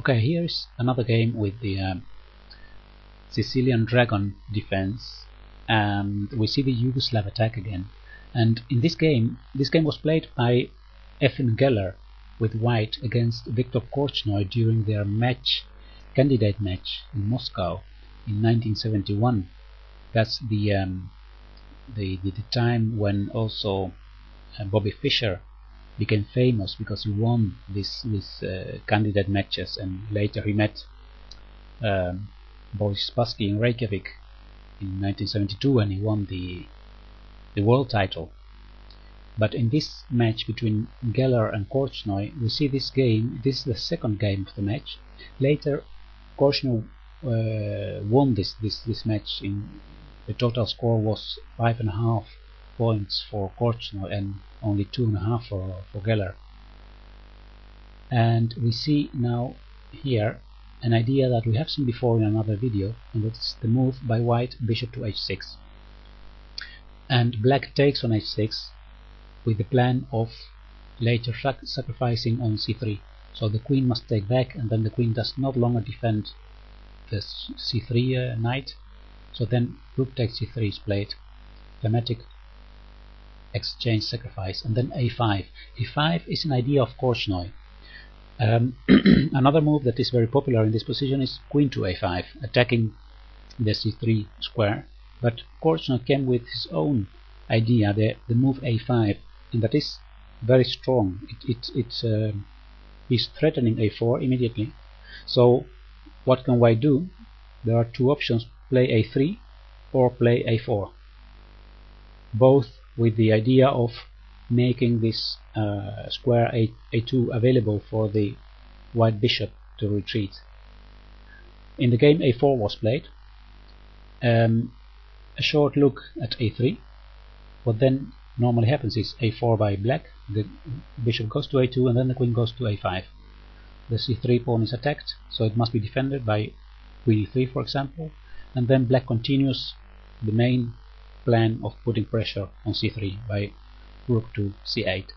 Okay, here's another game with the Sicilian Dragon defense, and we see the Yugoslav attack again. And in this game was played by Efim Geller with white against Viktor Korchnoi during their candidate match in Moscow in 1971. That's the time when also Bobby Fischer became famous because he won these candidate matches, and later he met Boris Spassky in Reykjavik in 1972 and he won the world title. But in this match between Geller and Korchnoi, we see this game. This is the second game of the match. Later, Korchnoi won this match. In the total score was 5.5 points for Korchnoi and only 2.5 for Geller. And we see now here an idea that we have seen before in another video, and that's the move by white, bishop to h6. And black takes on h6 with the plan of later sacrificing on c3. So the queen must take back, and then the queen does not longer defend the c3 knight. So then rook takes c3 is played, thematic exchange sacrifice, and then a5. a5 is an idea of Korchnoi. Another move that is very popular in this position is queen to a5, attacking the c3 square. But Korchnoi came with his own idea, the move a5, and that is very strong. He's threatening a4 immediately. So what can white do? There are two options: play a3 or play a4, both with the idea of making this square a2 available for the white bishop to retreat. In the game, a4 was played. A short look at a3. What then normally happens is a4 by black, the bishop goes to a2 and then the queen goes to a5. The c3 pawn is attacked, so it must be defended by queen e3, for example, and then black continues the main plan of putting pressure on c3 by rook to c8.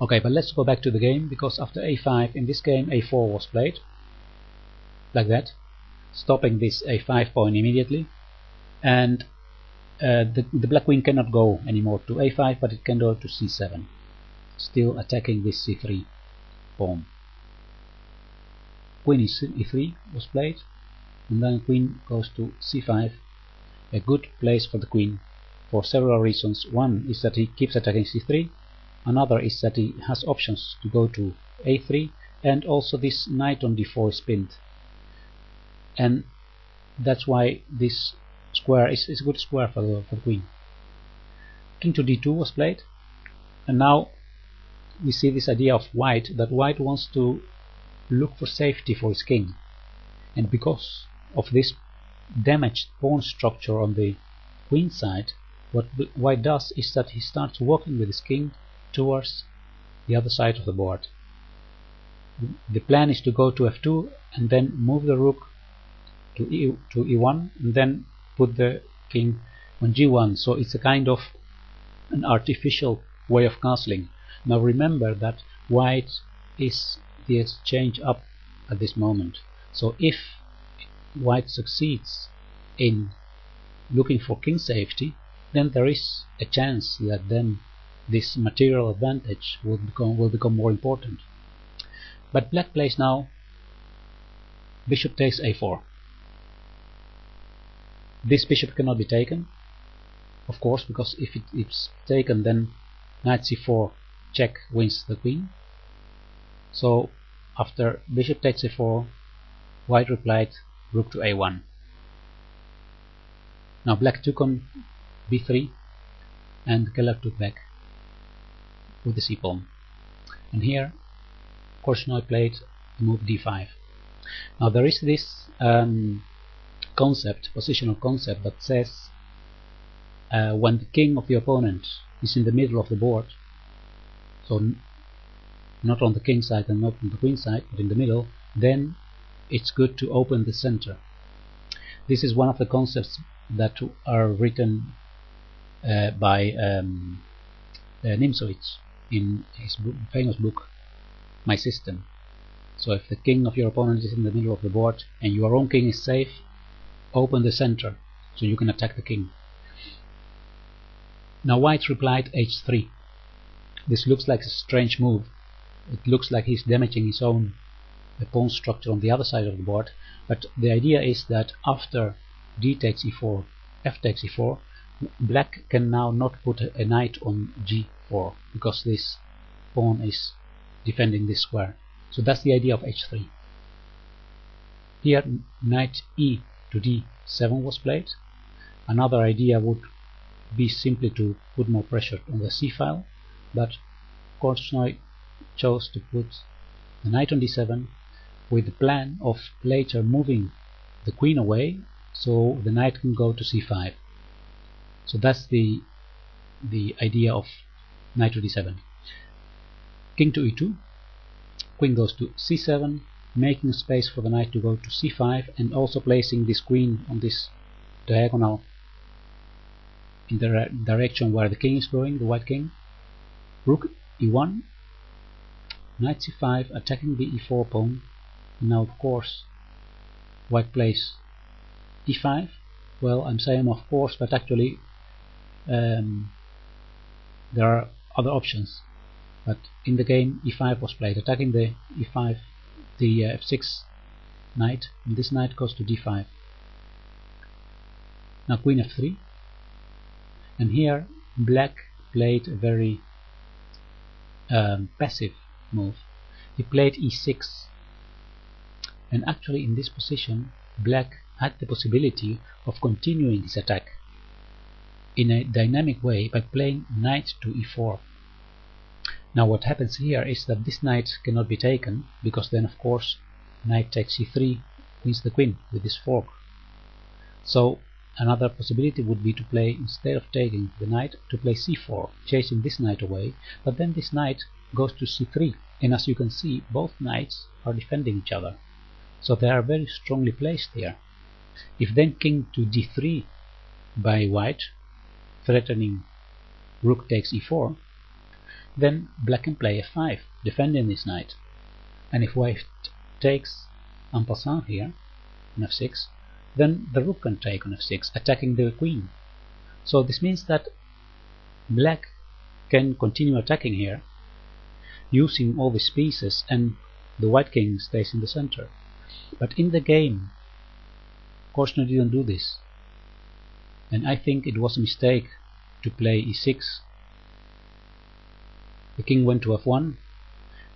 Okay, but let's go back to the game, because after a5 in this game, a4 was played like that, stopping this a5 pawn immediately, and the black queen cannot go anymore to a5, but it can go to c7, still attacking this c3 pawn. Queen e3 was played, and then queen goes to c5, a good place for the queen for several reasons. One is that he keeps attacking c3, another is that he has options to go to a3, and also this knight on d4 is pinned, and that's why this square is a good square for the queen. King to d2 was played, and now we see this idea of white, that white wants to look for safety for his king, and because of this damaged pawn structure on the queen side, what white does is that he starts walking with his king towards the other side of the board. The plan is to go to f2 and then move the rook to e1 and then put the king on g1, so it's a kind of an artificial way of castling. Now remember that white is the exchange up at this moment, so if white succeeds in looking for king safety, then there is a chance that then this material advantage will become more important. But black plays now bishop takes a4. This bishop cannot be taken, of course, because if it's taken, then knight c4 check wins the queen. So after bishop takes a4, white replied rook to a1. Now black took on b3 and Geller took back with the c pawn, and here Korchnoi played the move d5. Now there is this positional concept that says when the king of the opponent is in the middle of the board, so not on the king side and not on the queen side, but in the middle, then it's good to open the center. This is one of the concepts that are written by Nimzowitsch in his famous book My System. So if the king of your opponent is in the middle of the board and your own king is safe, open the center so you can attack the king. Now white replied h3. This looks like a strange move. It looks like he's damaging his own pawn structure on the other side of the board, but the idea is that after d takes e4, f takes e4, black can now not put a knight on g4 because this pawn is defending this square. So that's the idea of h3. Here knight e to d7 was played. Another idea would be simply to put more pressure on the c file, but Korchnoi chose to put the knight on d7 with the plan of later moving the queen away so the knight can go to c5. So that's the idea of knight to d7. King to e2, queen goes to c7, making space for the knight to go to c5 and also placing this queen on this diagonal in the direction where the king is going, the white king. Rook e1, knight c5, attacking the e4 pawn. Now of course white plays e5. Well, I'm saying of course, but actually there are other options. But in the game e5 was played, attacking the e5, the f6 knight, and this knight goes to d5. Now queen f3, and here black played a very passive move. He played e6, and actually in this position black had the possibility of continuing his attack in a dynamic way by playing knight to e4. Now what happens here is that this knight cannot be taken, because then of course knight takes e3 wins the queen with this fork. So another possibility would be to play, instead of taking the knight, to play c4, chasing this knight away, but then this knight goes to c3, and as you can see both knights are defending each other, so they are very strongly placed here. If then king to d3 by white, threatening rook takes e4, then black can play f5, defending this knight, and if white takes en passant here on f6, then the rook can take on f6, attacking the queen. So this means that black can continue attacking here using all these pieces, and the white king stays in the center. But in the game Korchnoi didn't do this, and I think it was a mistake to play e6. The king went to f1,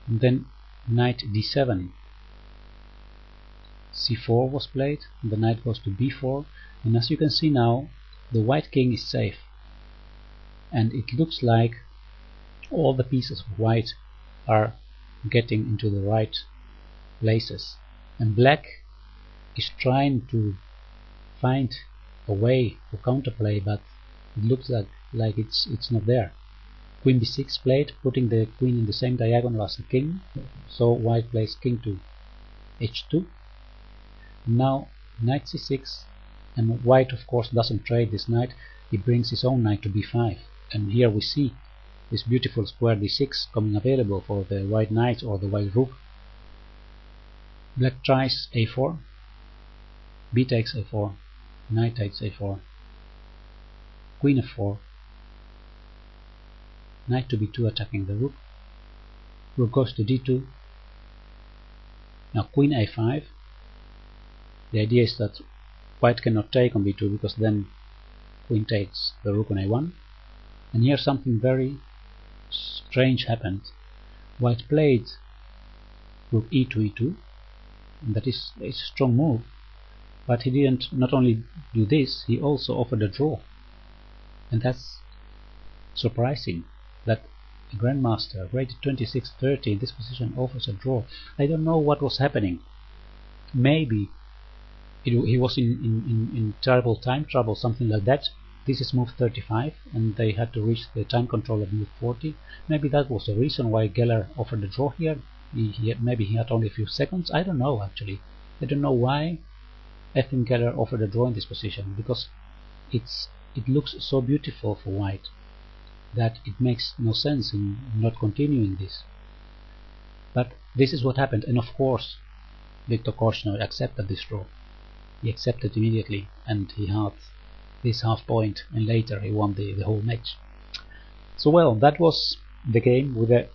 and then knight d7, c4 was played, and the knight goes to b4, and as you can see now the white king is safe, and it looks like all the pieces of white are getting into the right places, and black is trying to find a way for counterplay, but it looks like it's not there. Queen b6 played, putting the queen in the same diagonal as the king, so white plays king to h2. Now knight c6, and white of course doesn't trade this knight, he brings his own knight to b5, and here we see this beautiful square d6 coming available for the white knight or the white rook. Black tries a4, b takes a4, knight takes a4, queen f4, knight to b2 attacking the rook, rook goes to d2, now queen a5. The idea is that white cannot take on b2 because then queen takes the rook on a1, and here something very strange happened. White played rook e to e2, and that is a strong move, but he didn't not only do this, he also offered a draw, and that's surprising that a grandmaster rated 26-30 in this position offers a draw. I don't know what was happening. Maybe he was in terrible time trouble, something like that. This is move 35 and they had to reach the time control of move 40. Maybe that was the reason why Geller offered a draw here. Maybe he had only a few seconds. I don't know actually. I don't know why Efim Geller offered a draw in this position, because it looks so beautiful for white that it makes no sense in not continuing this. But this is what happened, and of course Viktor Korchnoi accepted this draw. He accepted immediately, and he had this half point, and later he won the whole match. So well, that was the game with a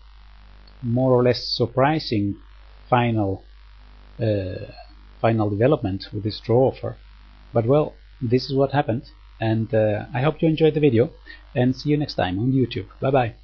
more or less surprising final development with this draw offer. But well, this is what happened, and I hope you enjoyed the video, and see you next time on YouTube. Bye bye.